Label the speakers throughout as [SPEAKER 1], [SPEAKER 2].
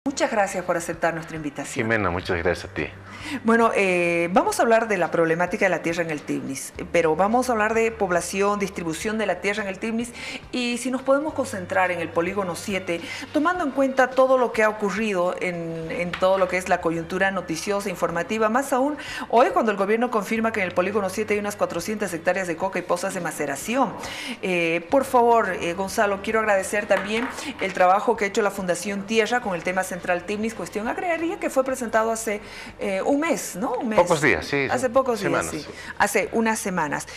[SPEAKER 1] Muchas gracias por aceptar nuestra invitación.
[SPEAKER 2] Jimena, muchas gracias a ti.
[SPEAKER 1] Bueno, vamos a hablar de la problemática de la tierra en el Tibnis, pero vamos a hablar de población, distribución de la tierra en el Tibnis y si nos podemos concentrar en el polígono 7, tomando en cuenta todo lo que ha ocurrido en todo lo que es la coyuntura noticiosa, informativa, más aún hoy cuando el gobierno confirma que en el polígono 7 hay unas 400 hectáreas de coca y pozas de maceración. Por favor, Gonzalo, quiero agradecer también el trabajo que ha hecho la Fundación Tierra con el tema Central Tibnis, cuestión agraria, que fue presentado hace un mes, ¿no? Un mes.
[SPEAKER 2] Pocos días, sí.
[SPEAKER 1] Hace pocos
[SPEAKER 2] semanas,
[SPEAKER 1] días, sí.
[SPEAKER 2] Sí.
[SPEAKER 1] Hace unas semanas.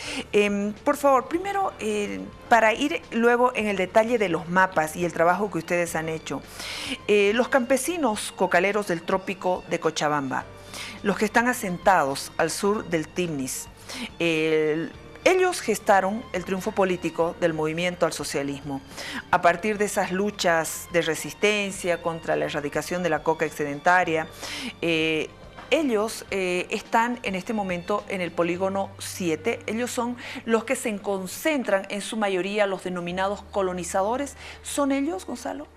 [SPEAKER 1] Por favor, primero, para ir luego en el detalle de los mapas y el trabajo que ustedes han hecho, los campesinos cocaleros del trópico de Cochabamba, los que están asentados al sur del Tibnis, ellos gestaron el triunfo político del movimiento al socialismo. A partir de esas luchas de resistencia contra la erradicación de la coca excedentaria, ellos están en este momento en el polígono 7. Ellos son los que se concentran en su mayoría, los denominados colonizadores. ¿Son ellos, Gonzalo?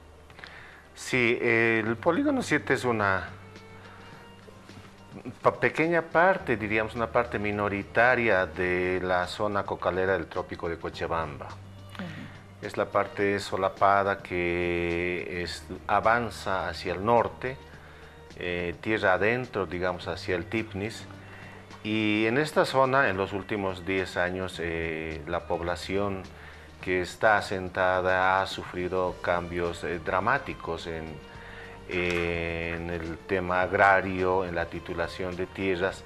[SPEAKER 2] Sí, el polígono 7 es una pequeña parte, diríamos una parte minoritaria de la zona cocalera del trópico de Cochabamba. Es la parte solapada que avanza hacia el norte, tierra adentro, digamos, hacia el Tibnis. Y en esta zona, en los últimos 10 años, la población que está asentada ha sufrido cambios dramáticos en el tema agrario, en la titulación de tierras,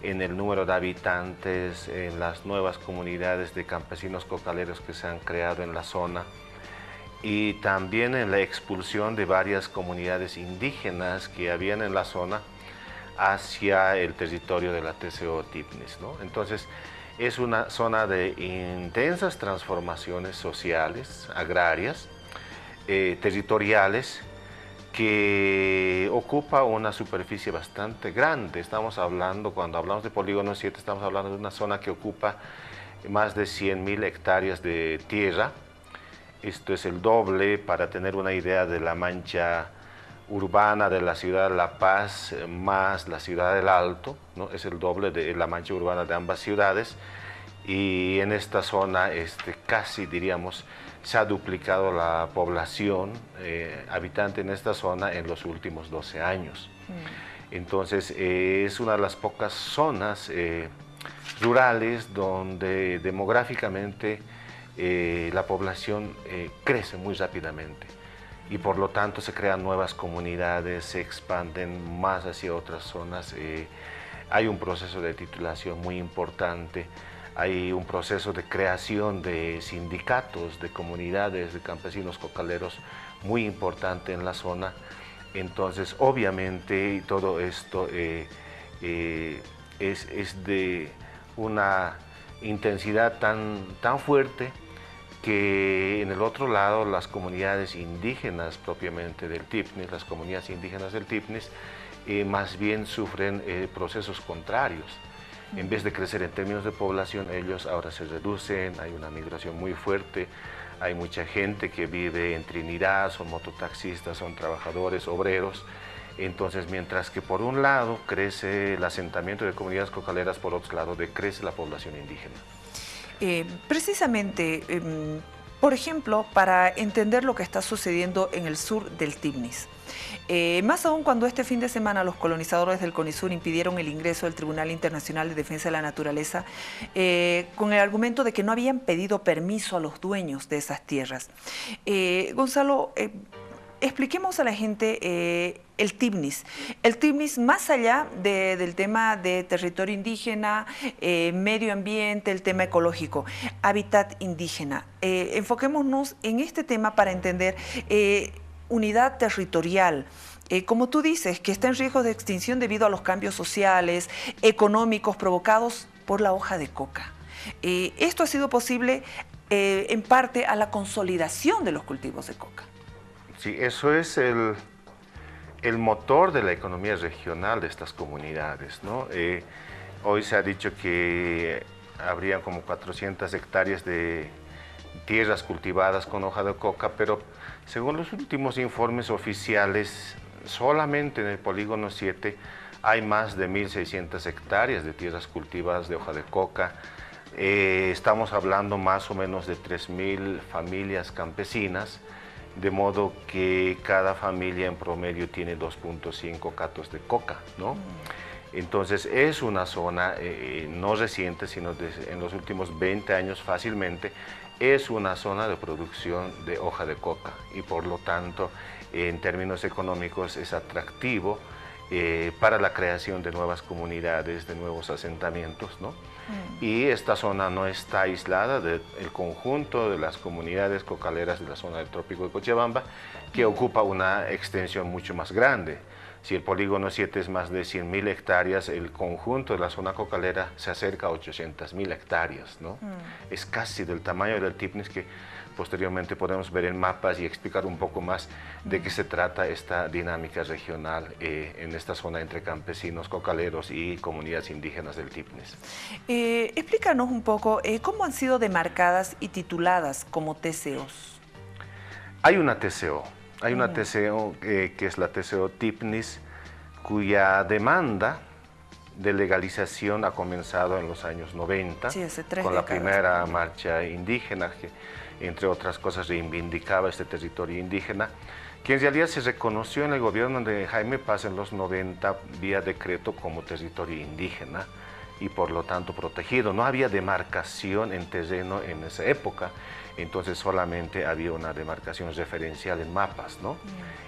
[SPEAKER 2] en el número de habitantes, en las nuevas comunidades de campesinos cocaleros que se han creado en la zona y también en la expulsión de varias comunidades indígenas que habían en la zona hacia el territorio de la TCO Tibnis, ¿no? Entonces, es una zona de intensas transformaciones sociales, agrarias, territoriales, que ocupa una superficie bastante grande. Estamos hablando, cuando hablamos de polígono 7, estamos hablando de una zona que ocupa más de 100.000 hectáreas de tierra. Esto es el doble, para tener una idea, de la mancha urbana de la ciudad de La Paz más la ciudad del Alto, ¿no? Es el doble de la mancha urbana de ambas ciudades. Y en esta zona casi, diríamos, se ha duplicado la población habitante en esta zona en los últimos 12 años. Entonces, es una de las pocas zonas rurales donde demográficamente la población crece muy rápidamente y por lo tanto se crean nuevas comunidades, se expanden más hacia otras zonas. Hay un proceso de titulación muy importante. Hay un proceso de creación de sindicatos, de comunidades, de campesinos cocaleros muy importante en la zona. Entonces, obviamente, todo esto es de una intensidad tan fuerte que en el otro lado las comunidades indígenas propiamente del Tibnis, las comunidades indígenas del Tibnis, más bien sufren procesos contrarios. En vez de crecer en términos de población, ellos ahora se reducen, hay una migración muy fuerte, hay mucha gente que vive en Trinidad, son mototaxistas, son trabajadores, obreros. Entonces, mientras que por un lado crece el asentamiento de comunidades cocaleras, por otro lado decrece la población indígena.
[SPEAKER 1] Precisamente, por ejemplo, para entender lo que está sucediendo en el sur del Tibnis, más aún cuando este fin de semana los colonizadores del CONISUR impidieron el ingreso del Tribunal Internacional de Defensa de la Naturaleza con el argumento de que no habían pedido permiso a los dueños de esas tierras. Gonzalo, expliquemos a la gente el Tibnis. El Tibnis, más allá del tema de territorio indígena, medio ambiente, el tema ecológico, hábitat indígena. Enfoquémonos en este tema para entender unidad territorial. Como tú dices, que está en riesgo de extinción debido a los cambios sociales, económicos provocados por la hoja de coca. Esto ha sido posible en parte a la consolidación de los cultivos de coca.
[SPEAKER 2] Sí, eso es el motor de la economía regional de estas comunidades, ¿no? Hoy se ha dicho que habría como 400 hectáreas de tierras cultivadas con hoja de coca, pero según los últimos informes oficiales solamente en el polígono 7 hay más de 1.600 hectáreas de tierras cultivadas de hoja de coca. Estamos hablando más o menos de 3.000 familias campesinas, de modo que cada familia en promedio tiene 2.5 catos de coca, ¿no? Entonces es una zona no reciente, sino en los últimos 20 años fácilmente, es una zona de producción de hoja de coca y por lo tanto en términos económicos es atractivo para la creación de nuevas comunidades, de nuevos asentamientos, ¿no? Y esta zona no está aislada del conjunto de las comunidades cocaleras de la zona del Trópico de Cochabamba, que ocupa una extensión mucho más grande. Si el polígono 7 es más de 100.000 hectáreas, el conjunto de la zona cocalera se acerca a 800.000 hectáreas, ¿no? Es casi del tamaño del Tipnis, que posteriormente podemos ver en mapas y explicar un poco más de qué se trata esta dinámica regional en esta zona entre campesinos, cocaleros y comunidades indígenas del Tipnis.
[SPEAKER 1] Explícanos un poco cómo han sido demarcadas y tituladas como TCOs.
[SPEAKER 2] Hay una TCO. Hay una TCO que es la TCO Tipnis, cuya demanda de legalización ha comenzado en los años 90,
[SPEAKER 1] sí, hace 3
[SPEAKER 2] con
[SPEAKER 1] décadas.
[SPEAKER 2] la primera marcha indígena, que entre otras cosas reivindicaba este territorio indígena, que en realidad se reconoció en el gobierno de Jaime Paz en los 90 vía decreto como territorio indígena y por lo tanto protegido. No había demarcación en terreno en esa época, entonces solamente había una demarcación referencial en mapas, ¿no?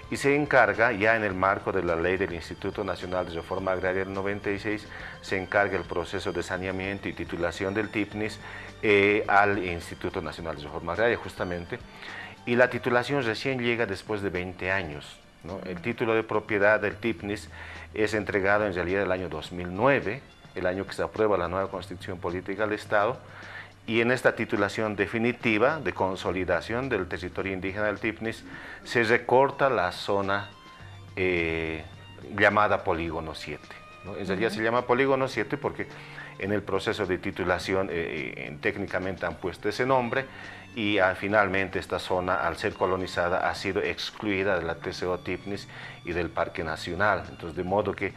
[SPEAKER 2] Y se encarga, ya en el marco de la ley del Instituto Nacional de Reforma Agraria del 96, se encarga el proceso de saneamiento y titulación del Tipnis al Instituto Nacional de Reforma Agraria, justamente, y la titulación recién llega después de 20 años, ¿no? El título de propiedad del Tipnis es entregado en realidad el año 2009, el año que se aprueba la nueva Constitución Política del Estado, y en esta titulación definitiva de consolidación del territorio indígena del Tipnis se recorta la zona llamada Polígono 7, ¿no? En realidad se llama Polígono 7 porque en el proceso de titulación técnicamente han puesto ese nombre y finalmente esta zona, al ser colonizada, ha sido excluida de la TCO Tipnis y del Parque Nacional. Entonces, de modo que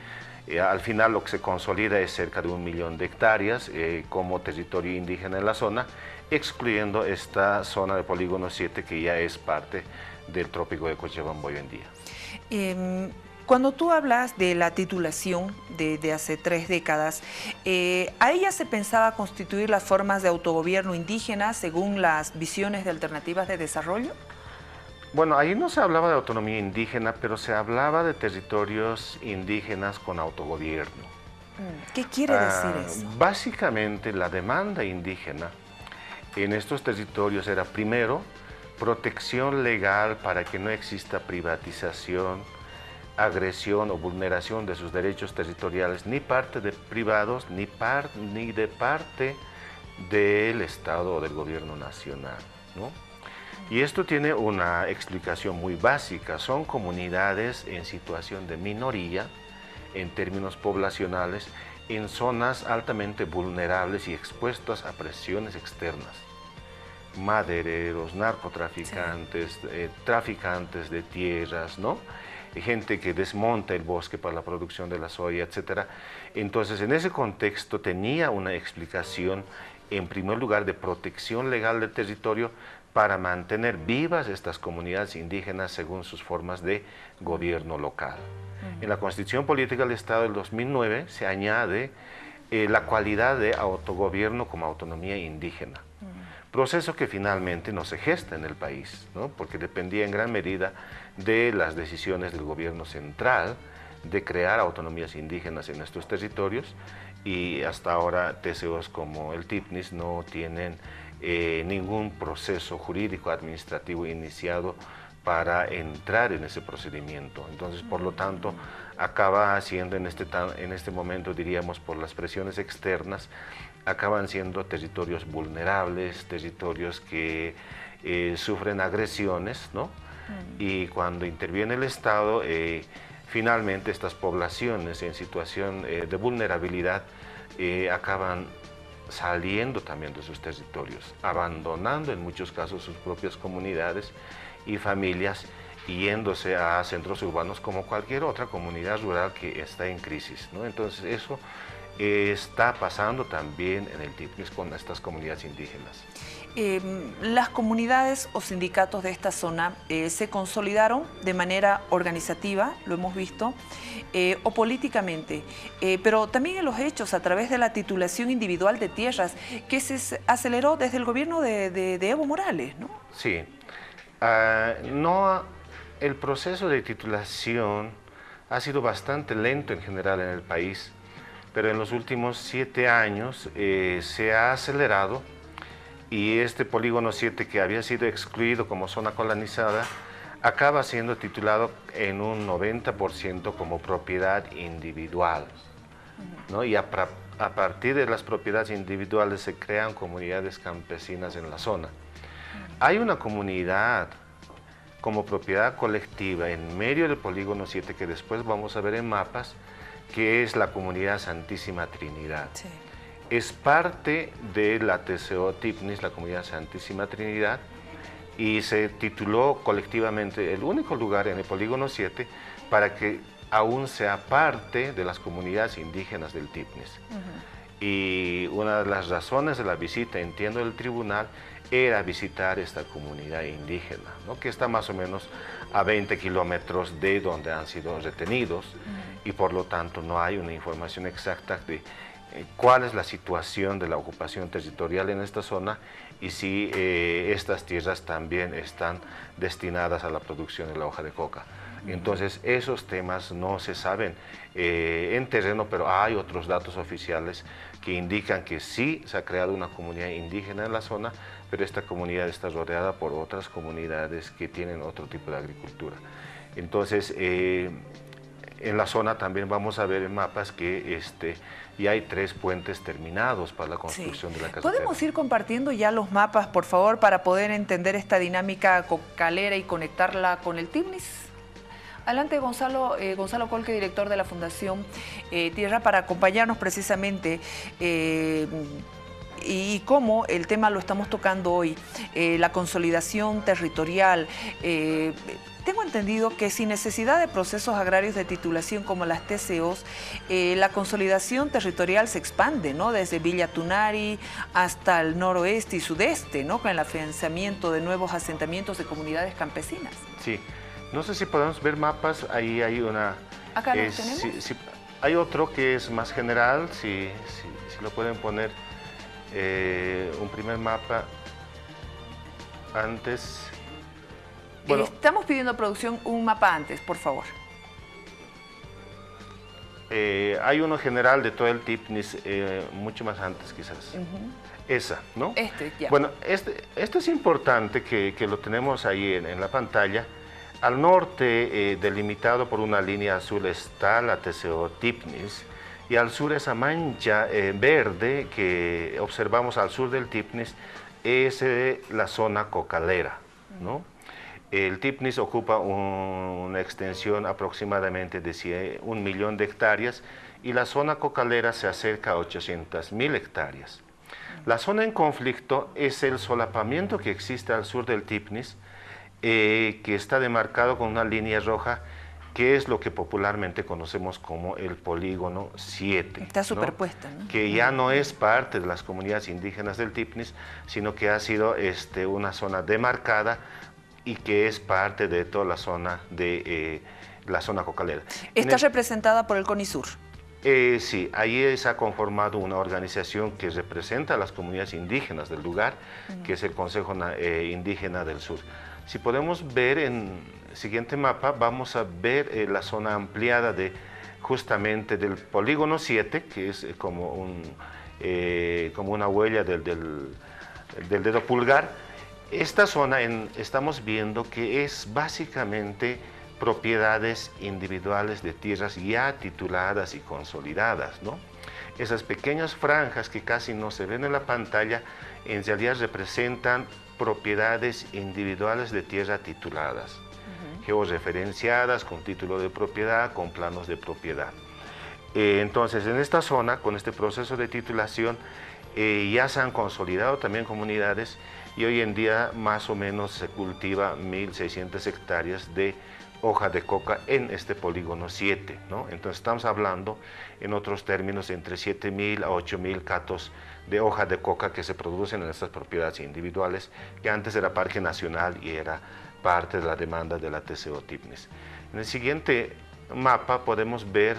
[SPEAKER 2] al final lo que se consolida es cerca de 1 millón de hectáreas como territorio indígena en la zona, excluyendo esta zona de Polígono 7 que ya es parte del Trópico de Cochabamba hoy en día.
[SPEAKER 1] Cuando tú hablas de la titulación de hace 3 décadas, ¿a ella se pensaba constituir las formas de autogobierno indígena según las visiones de alternativas de desarrollo?
[SPEAKER 2] Bueno, ahí no se hablaba de autonomía indígena, pero se hablaba de territorios indígenas con autogobierno.
[SPEAKER 1] ¿Qué quiere decir eso?
[SPEAKER 2] Básicamente, la demanda indígena en estos territorios era, primero, protección legal para que no exista privatización, agresión o vulneración de sus derechos territoriales, ni parte de privados, ni de parte del Estado o del gobierno nacional, ¿no? Y esto tiene una explicación muy básica. Son comunidades en situación de minoría, en términos poblacionales, en zonas altamente vulnerables y expuestas a presiones externas. Madereros, narcotraficantes, traficantes de tierras, ¿no? Gente que desmonta el bosque para la producción de la soya, etc. Entonces, en ese contexto tenía una explicación, en primer lugar, de protección legal del territorio, para mantener vivas estas comunidades indígenas según sus formas de gobierno local. En la Constitución Política del Estado del 2009 se añade la cualidad de autogobierno como autonomía indígena, proceso que finalmente no se gesta en el país, ¿no? Porque dependía en gran medida de las decisiones del gobierno central de crear autonomías indígenas en estos territorios y hasta ahora TCOs como el Tipnis no tienen ningún proceso jurídico administrativo iniciado para entrar en ese procedimiento. Entonces, por lo tanto, acaba siendo en este momento, diríamos, por las presiones externas, acaban siendo territorios vulnerables, territorios que sufren agresiones, ¿no? Y cuando interviene el Estado, finalmente estas poblaciones en situación de vulnerabilidad acaban saliendo también de sus territorios, abandonando en muchos casos sus propias comunidades y familias yéndose a centros urbanos como cualquier otra comunidad rural que está en crisis, ¿no? Entonces eso está pasando también en el TIPNIS con estas comunidades indígenas.
[SPEAKER 1] Las comunidades o sindicatos de esta zona se consolidaron de manera organizativa, lo hemos visto, o políticamente, pero también en los hechos a través de la titulación individual de tierras que se aceleró desde el gobierno de Evo Morales, ¿no?
[SPEAKER 2] Sí, el proceso de titulación ha sido bastante lento en general en el país, pero en los últimos 7 años se ha acelerado. Y este polígono 7, que había sido excluido como zona colonizada, acaba siendo titulado en un 90% como propiedad individual, ¿no? Y a partir de las propiedades individuales se crean comunidades campesinas en la zona. Hay una comunidad como propiedad colectiva en medio del polígono 7 que después vamos a ver en mapas, que es la comunidad Santísima Trinidad. Sí. Es parte de la TCO TIPNIS, la Comunidad Santísima Trinidad, y se tituló colectivamente el único lugar en el Polígono 7 para que aún sea parte de las comunidades indígenas del TIPNIS. Y una de las razones de la visita, entiendo, del tribunal, era visitar esta comunidad indígena, ¿no? Que está más o menos a 20 kilómetros de donde han sido retenidos, y por lo tanto no hay una información exacta de cuál es la situación de la ocupación territorial en esta zona y si estas tierras también están destinadas a la producción de la hoja de coca. Entonces esos temas no se saben en terreno, pero hay otros datos oficiales que indican que sí se ha creado una comunidad indígena en la zona, pero esta comunidad está rodeada por otras comunidades que tienen otro tipo de agricultura. Entonces en la zona también vamos a ver en mapas que y hay 3 puentes terminados para la construcción de la carretera.
[SPEAKER 1] ¿Podemos ir compartiendo ya los mapas, por favor, para poder entender esta dinámica cocalera y conectarla con el TIPNIS? Adelante, Gonzalo Colque, director de la Fundación Tierra, para acompañarnos precisamente y cómo el tema lo estamos tocando hoy, la consolidación territorial. Tengo entendido que sin necesidad de procesos agrarios de titulación como las TCOs, la consolidación territorial se expande, ¿no? Desde Villa Tunari hasta el noroeste y sudeste, ¿no? Con el afianzamiento de nuevos asentamientos de comunidades campesinas.
[SPEAKER 2] Sí, no sé si podemos ver mapas, ahí hay una...
[SPEAKER 1] ¿Acá lo tenemos?
[SPEAKER 2] Sí, hay otro que es más general, si lo pueden poner, un primer mapa antes...
[SPEAKER 1] Bueno, estamos pidiendo a producción un mapa antes, por favor.
[SPEAKER 2] Hay uno general de todo el TIPNIS, mucho más antes quizás. Esa, ¿no?
[SPEAKER 1] Ya.
[SPEAKER 2] Bueno, esto es importante que lo tenemos ahí en la pantalla. Al norte, delimitado por una línea azul, está la TCO TIPNIS, y al sur esa mancha verde que observamos al sur del TIPNIS es la zona cocalera, ¿no? El TIPNIS ocupa una extensión aproximadamente de 1 millón de hectáreas y la zona cocalera se acerca a 800.000 hectáreas. La zona en conflicto es el solapamiento que existe al sur del TIPNIS, que está demarcado con una línea roja, que es lo que popularmente conocemos como el polígono 7.
[SPEAKER 1] Está superpuesta, ¿no?
[SPEAKER 2] Que ya no es parte de las comunidades indígenas del TIPNIS, sino que ha sido una zona demarcada y que es parte de toda la zona de la zona cocalera.
[SPEAKER 1] ¿Está representada por el CONISUR?
[SPEAKER 2] Sí, ahí se ha conformado una organización que representa a las comunidades indígenas del lugar, que es el Consejo Indígena del Sur. Si podemos ver en el siguiente mapa, vamos a ver la zona ampliada justamente del polígono 7, que es como una huella del dedo pulgar. Esta zona estamos viendo que es básicamente propiedades individuales de tierras ya tituladas y consolidadas, ¿no? Esas pequeñas franjas que casi no se ven en la pantalla, en realidad representan propiedades individuales de tierra tituladas, georreferenciadas, con título de propiedad, con planos de propiedad. Entonces, en esta zona, con este proceso de titulación, ya se han consolidado también comunidades y hoy en día más o menos se cultiva 1.600 hectáreas de hoja de coca en este polígono 7, ¿no? Entonces estamos hablando, en otros términos, entre 7.000 a 8.000 catos de hoja de coca que se producen en estas propiedades individuales, que antes era parque nacional y era parte de la demanda de la TCO Tipnis. En el siguiente mapa podemos ver,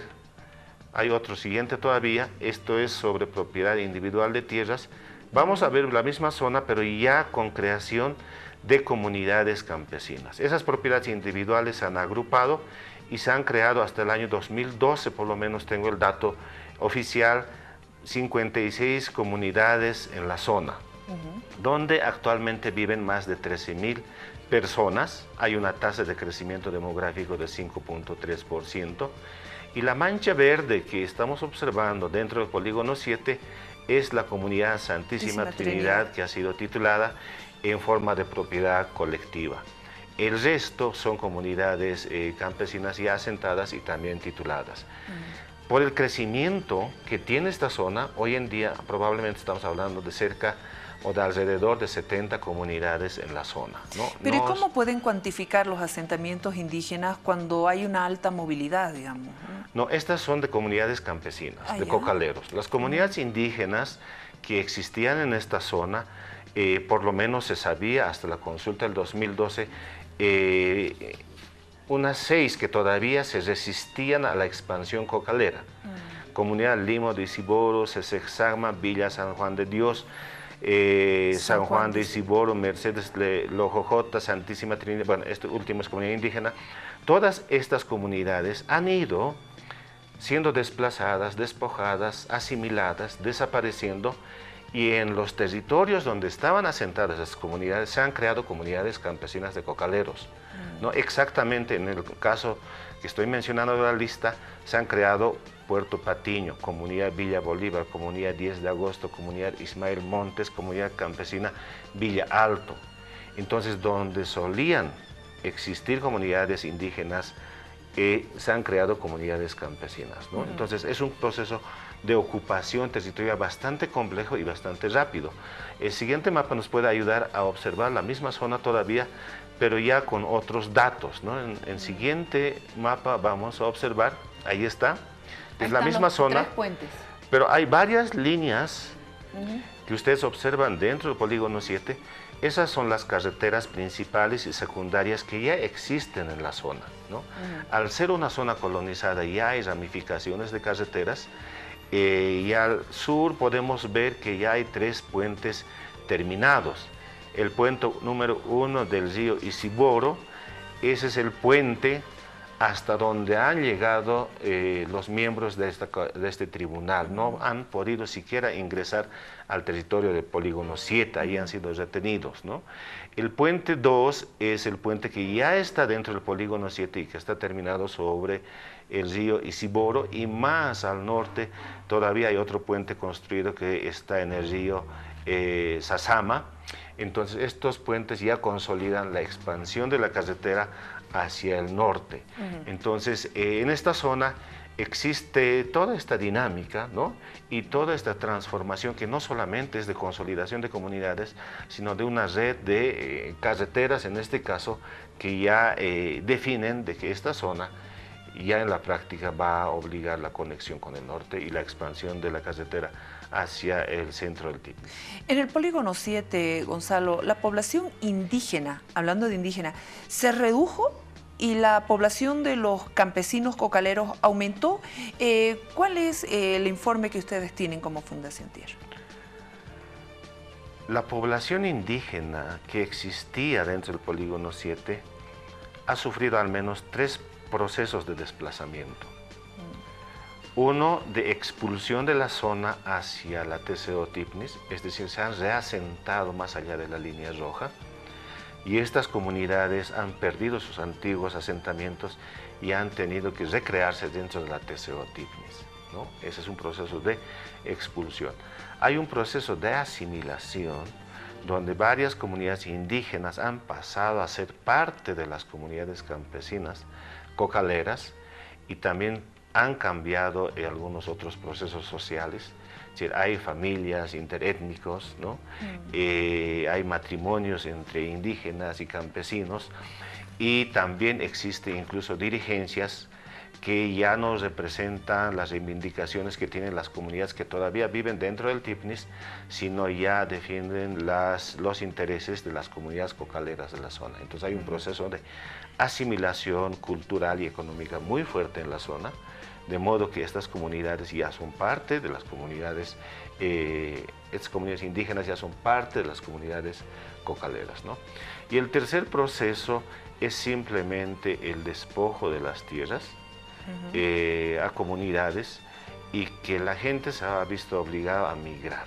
[SPEAKER 2] hay otro siguiente todavía, esto es sobre propiedad individual de tierras. Vamos a ver la misma zona, pero ya con creación de comunidades campesinas. Esas propiedades individuales se han agrupado y se han creado hasta el año 2012, por lo menos tengo el dato oficial, 56 comunidades en la zona, donde actualmente viven más de 13.000 personas. Hay una tasa de crecimiento demográfico de 5.3%, y la mancha verde que estamos observando dentro del polígono 7 es la comunidad Santísima Trinidad, que ha sido titulada en forma de propiedad colectiva. El resto son comunidades campesinas ya asentadas y también tituladas. Por el crecimiento que tiene esta zona, hoy en día probablemente estamos hablando de cerca o de alrededor de 70 comunidades en la zona, ¿no?
[SPEAKER 1] Pero ¿y cómo pueden cuantificar los asentamientos indígenas cuando hay una alta movilidad, digamos?
[SPEAKER 2] No, estas son de comunidades campesinas, de cocaleros. Las comunidades indígenas que existían en esta zona, por lo menos se sabía hasta la consulta del 2012, unas 6 que todavía se resistían a la expansión cocalera. Comunidad Limo de Isiboro, Sesexagma, Villa San Juan de Dios, San Juan de Isiboro, Mercedes Lojojota, Santísima Trinidad, bueno, esto último es comunidad indígena. Todas estas comunidades han ido siendo desplazadas, despojadas, asimiladas, desapareciendo, y en los territorios donde estaban asentadas las comunidades se han creado comunidades campesinas de cocaleros. ¿No? Exactamente en el caso que estoy mencionando de la lista, se han creado Puerto Patiño, Comunidad Villa Bolívar, Comunidad 10 de Agosto, Comunidad Ismael Montes, Comunidad Campesina Villa Alto. Entonces, donde solían existir comunidades indígenas, se han creado comunidades campesinas, ¿no? Entonces, es un proceso de ocupación territorial bastante complejo y bastante rápido. El siguiente mapa nos puede ayudar a observar la misma zona todavía, pero ya con otros datos, ¿no? En el siguiente mapa vamos a observar, ahí está, es la misma zona,
[SPEAKER 1] 3 puentes.
[SPEAKER 2] Pero hay varias líneas que ustedes observan dentro del polígono 7. Esas son las carreteras principales y secundarias que ya existen en la zona, ¿no? Al ser una zona colonizada ya hay ramificaciones de carreteras, y al sur podemos ver que ya hay 3 puentes terminados. El puente número 1 del río Isiboro, ese es el puente hasta donde han llegado los miembros de este tribunal. No han podido siquiera ingresar al territorio del polígono 7, ahí han sido retenidos, ¿no? El puente 2 es el puente que ya está dentro del polígono 7 y que está terminado sobre el río Isiboro, y más al norte todavía hay otro puente construido que está en el río Sasama. Entonces estos puentes ya consolidan la expansión de la carretera hacia el norte. Entonces en esta zona existe toda esta dinámica, ¿no? Y toda esta transformación que no solamente es de consolidación de comunidades, sino de una red de carreteras, en este caso, que ya definen de que esta zona ya en la práctica va a obligar la conexión con el norte y la expansión de la carretera hacia el centro del Tipnis.
[SPEAKER 1] En el polígono 7, Gonzalo, la población indígena, hablando de indígena, ¿se redujo y la población de los campesinos cocaleros aumentó? ¿Cuál es el informe que ustedes tienen como Fundación Tierra?
[SPEAKER 2] La población indígena que existía dentro del polígono 7 ha sufrido al menos 3 procesos de desplazamiento. Uno de expulsión de la zona hacia la TCO Tipnis, es decir, se han reasentado más allá de la línea roja, y estas comunidades han perdido sus antiguos asentamientos y han tenido que recrearse dentro de la TCO Tipnis, ¿no? Ese es un proceso de expulsión. Hay un proceso de asimilación donde varias comunidades indígenas han pasado a ser parte de las comunidades campesinas cocaleras, y también han cambiado algunos otros procesos sociales Es decir, hay familias interétnicos, ¿no? Hay matrimonios entre indígenas y campesinos, y también existe incluso dirigencias que ya no representan las reivindicaciones que tienen las comunidades que todavía viven dentro del TIPNIS, sino ya defienden los intereses de las comunidades cocaleras de la zona. Entonces hay un proceso de asimilación cultural y económica muy fuerte en la zona, de modo que estas comunidades ya son parte de las comunidades, estas comunidades indígenas ya son parte de las comunidades cocaleras, ¿no? Y el tercer proceso es simplemente el despojo de las tierras a comunidades, y que la gente se ha visto obligada a migrar,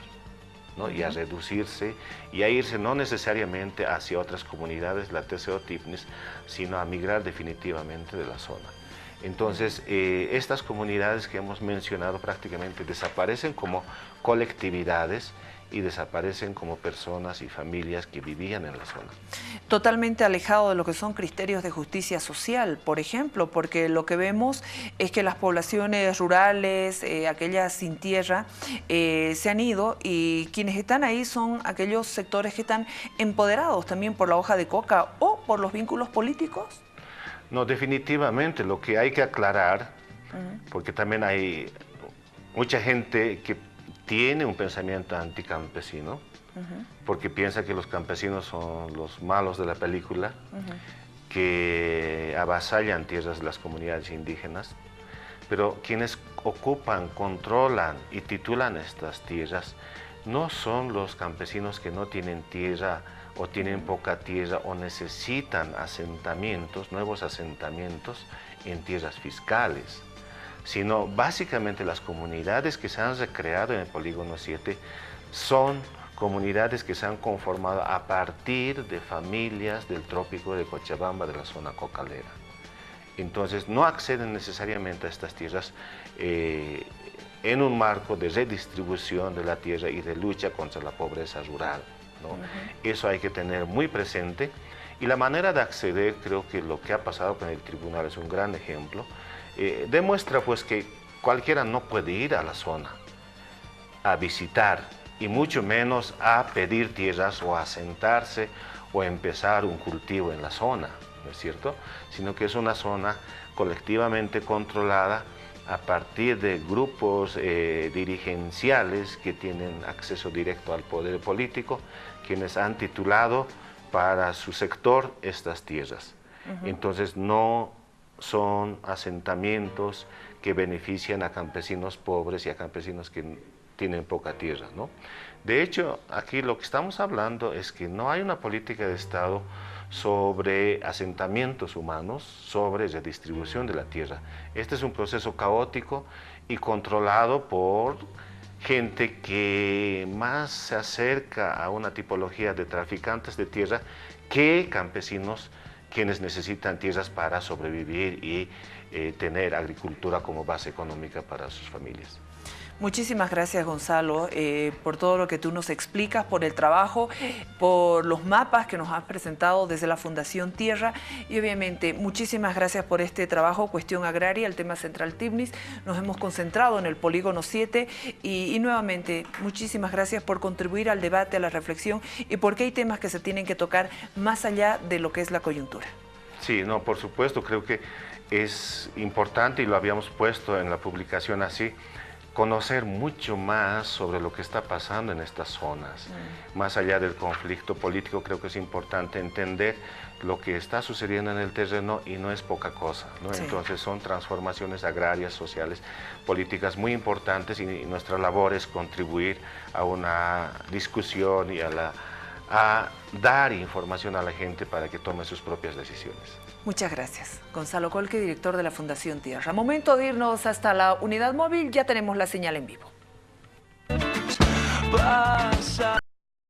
[SPEAKER 2] ¿no? Y a reducirse y a irse no necesariamente hacia otras comunidades, la TCO TIPNIS, sino a migrar definitivamente de la zona. Entonces, estas comunidades que hemos mencionado prácticamente desaparecen como colectividades y desaparecen como personas y familias que vivían en la zona.
[SPEAKER 1] Totalmente alejado de lo que son criterios de justicia social, por ejemplo, porque lo que vemos es que las poblaciones rurales, aquellas sin tierra, se han ido, y quienes están ahí son aquellos sectores que están empoderados también por la hoja de coca o por los vínculos políticos.
[SPEAKER 2] No, definitivamente, lo que hay que aclarar, porque también hay mucha gente que tiene un pensamiento anticampesino, porque piensa que los campesinos son los malos de la película, que avasallan tierras de las comunidades indígenas, pero quienes ocupan, controlan y titulan estas tierras no son los campesinos que no tienen tierra o tienen poca tierra o necesitan asentamientos, nuevos asentamientos en tierras fiscales, sino básicamente las comunidades que se han recreado en el Polígono 7 son comunidades que se han conformado a partir de familias del trópico de Cochabamba, de la zona cocalera. Entonces no acceden necesariamente a estas tierras en un marco de redistribución de la tierra y de lucha contra la pobreza rural, ¿no? Eso hay que tener muy presente, y la manera de acceder, creo que lo que ha pasado con el tribunal es un gran ejemplo. Demuestra pues que cualquiera no puede ir a la zona a visitar, y mucho menos a pedir tierras o a asentarse o a empezar un cultivo en la zona, ¿no es cierto? Sino que es una zona colectivamente controlada a partir de grupos dirigenciales que tienen acceso directo al poder político, quienes han titulado para su sector estas tierras. Entonces no son asentamientos que benefician a campesinos pobres y a campesinos que tienen poca tierra, ¿no? De hecho, aquí lo que estamos hablando es que no hay una política de Estado sobre asentamientos humanos, sobre redistribución de la tierra. Este es un proceso caótico y controlado por gente que más se acerca a una tipología de traficantes de tierra que campesinos, quienes necesitan tierras para sobrevivir y tener agricultura como base económica para sus familias.
[SPEAKER 1] Muchísimas gracias, Gonzalo, por todo lo que tú nos explicas, por el trabajo, por los mapas que nos has presentado desde la Fundación Tierra, y obviamente muchísimas gracias por este trabajo, Cuestión Agraria, el tema central TIPNIS. Nos hemos concentrado en el Polígono 7 y nuevamente muchísimas gracias por contribuir al debate, a la reflexión, y porque hay temas que se tienen que tocar más allá de lo que es la coyuntura.
[SPEAKER 2] Sí, no, por supuesto, creo que es importante, y lo habíamos puesto en la publicación así, conocer mucho más sobre lo que está pasando en estas zonas. Más allá del conflicto político, creo que es importante entender lo que está sucediendo en el terreno, y no es poca cosa, ¿no? Sí. Entonces son transformaciones agrarias, sociales, políticas muy importantes, y nuestra labor es contribuir a una discusión y a dar información a la gente para que tome sus propias decisiones.
[SPEAKER 1] Muchas gracias. Gonzalo Colque, director de la Fundación Tierra. Momento de irnos hasta la unidad móvil, ya tenemos la señal en vivo.